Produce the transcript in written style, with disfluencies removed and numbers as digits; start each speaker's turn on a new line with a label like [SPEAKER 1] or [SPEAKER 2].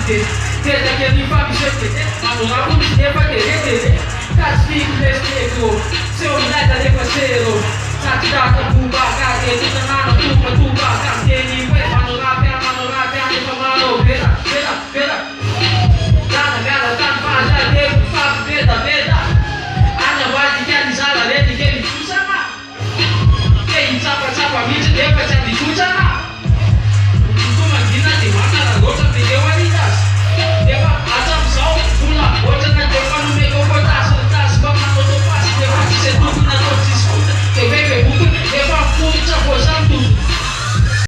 [SPEAKER 1] dele. Tenta que ele vai me choquear, mas não há muito tempo a querer. Castigo respeito, seu neta de parceiro. Satidata bubaga, que tu tá na tuba, tuba, que ele vai, mano lá, pera, ni mano, pera, pera.